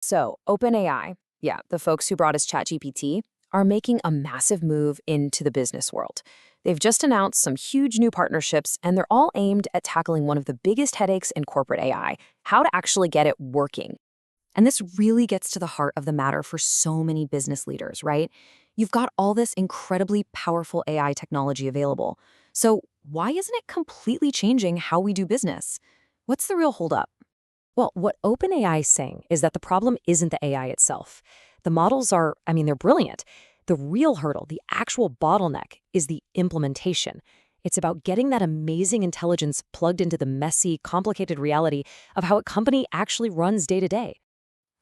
So, OpenAI, yeah, the folks who brought us ChatGPT, are making a massive move into the business world. They've just announced some huge new partnerships, and they're all aimed at tackling one of the biggest headaches in corporate AI: how to actually get it working. And this really gets to the heart of the matter for so many business leaders, right? You've got all this incredibly powerful AI technology available. So, why isn't it completely changing how we do business? What's the real holdup? Well, what OpenAI is saying is that the problem isn't the AI itself. The models are, they're brilliant. The real hurdle, the actual bottleneck, is the implementation. It's about getting that amazing intelligence plugged into the messy, complicated reality of how a company actually runs day to day.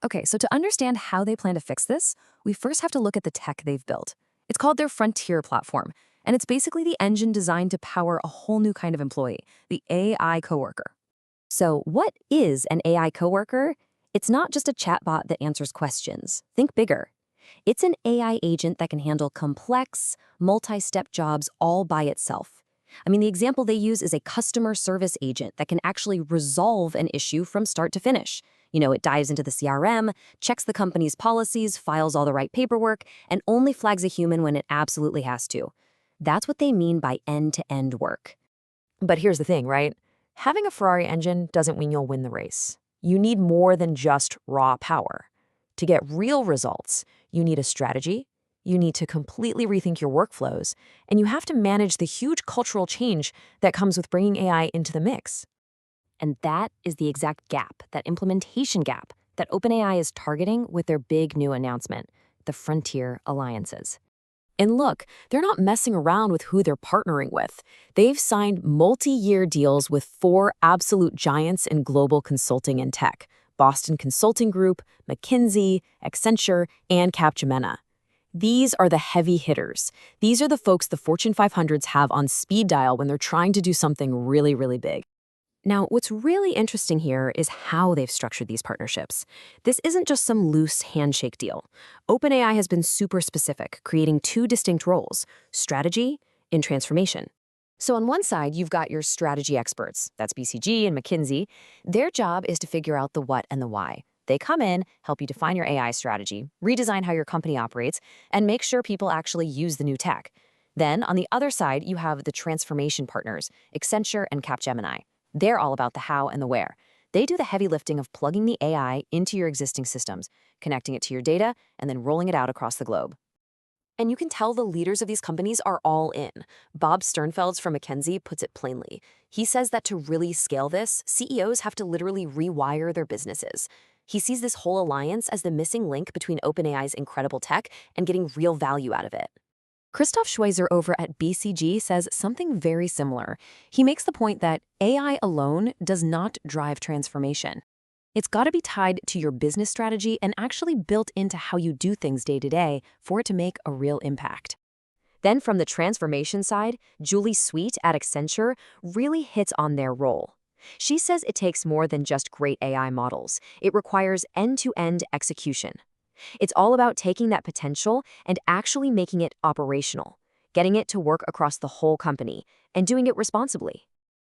Okay, so to understand how they plan to fix this, we first have to look at the tech they've built. It's called their Frontier platform, and it's basically the engine designed to power a whole new kind of employee, the AI coworker. So, what is an AI coworker? It's not just a chatbot that answers questions. Think bigger. It's an AI agent that can handle complex, multi-step jobs all by itself. The example they use is a customer service agent that can actually resolve an issue from start to finish. It dives into the CRM, checks the company's policies, files all the right paperwork, and only flags a human when it absolutely has to. That's what they mean by end-to-end work. But here's the thing, right? Having a Ferrari engine doesn't mean you'll win the race. You need more than just raw power. To get real results, you need a strategy, you need to completely rethink your workflows, and you have to manage the huge cultural change that comes with bringing AI into the mix. And that is the exact gap, that implementation gap, that OpenAI is targeting with their big new announcement, the Frontier Alliances. And look, they're not messing around with who they're partnering with. They've signed multi-year deals with 4 absolute giants in global consulting and tech: Boston Consulting Group, McKinsey, Accenture, and Capgemini. These are the heavy hitters. These are the folks the Fortune 500s have on speed dial when they're trying to do something really, really big. Now, what's really interesting here is how they've structured these partnerships. This isn't just some loose handshake deal. OpenAI has been super specific, creating 2 distinct roles: strategy and transformation. So on one side, you've got your strategy experts. That's BCG and McKinsey. Their job is to figure out the what and the why. They come in, help you define your AI strategy, redesign how your company operates, and make sure people actually use the new tech. Then, on the other side, you have the transformation partners, Accenture and Capgemini. They're all about the how and the where. They do the heavy lifting of plugging the AI into your existing systems, connecting it to your data, and then rolling it out across the globe. And you can tell the leaders of these companies are all in. Bob Sternfelds from McKinsey puts it plainly. He says that to really scale this, CEOs have to literally rewire their businesses. He sees this whole alliance as the missing link between OpenAI's incredible tech and getting real value out of it. Christoph Schweizer over at BCG says something very similar. He makes the point that AI alone does not drive transformation. It's got to be tied to your business strategy and actually built into how you do things day to day for it to make a real impact. Then from the transformation side, Julie Sweet at Accenture really hits on their role. She says it takes more than just great AI models. It requires end-to-end execution. It's all about taking that potential and actually making it operational, getting it to work across the whole company, and doing it responsibly.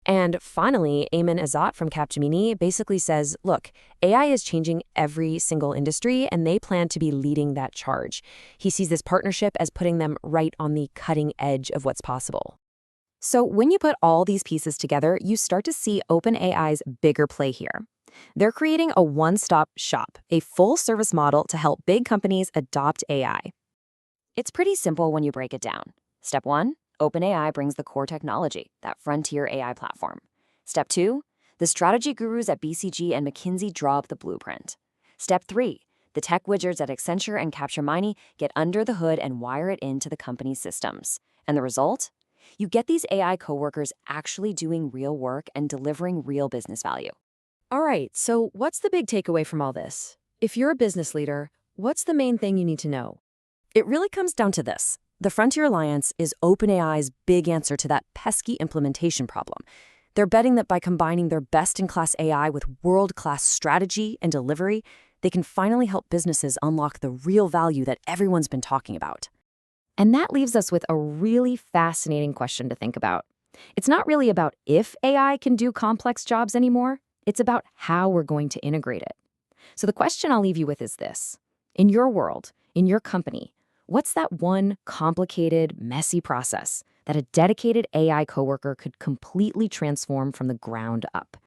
And finally, Ayman Azat from Capgemini basically says, look, AI is changing every single industry, and they plan to be leading that charge. He sees this partnership as putting them right on the cutting edge of what's possible. So when you put all these pieces together, you start to see OpenAI's bigger play here. They're creating a one-stop shop, a full-service model to help big companies adopt AI. It's pretty simple when you break it down. Step 1, OpenAI brings the core technology, that Frontier AI platform. Step 2, the strategy gurus at BCG and McKinsey draw up the blueprint. Step 3, the tech wizards at Accenture and Capgemini get under the hood and wire it into the company's systems. And the result? You get these AI coworkers actually doing real work and delivering real business value. All right, so what's the big takeaway from all this? If you're a business leader, what's the main thing you need to know? It really comes down to this. The Frontier Alliance is OpenAI's big answer to that pesky implementation problem. They're betting that by combining their best-in-class AI with world-class strategy and delivery, they can finally help businesses unlock the real value that everyone's been talking about. And that leaves us with a really fascinating question to think about. It's not really about if AI can do complex jobs anymore. It's about how we're going to integrate it. So the question I'll leave you with is this. In your world, in your company, what's that one complicated, messy process that a dedicated AI coworker could completely transform from the ground up?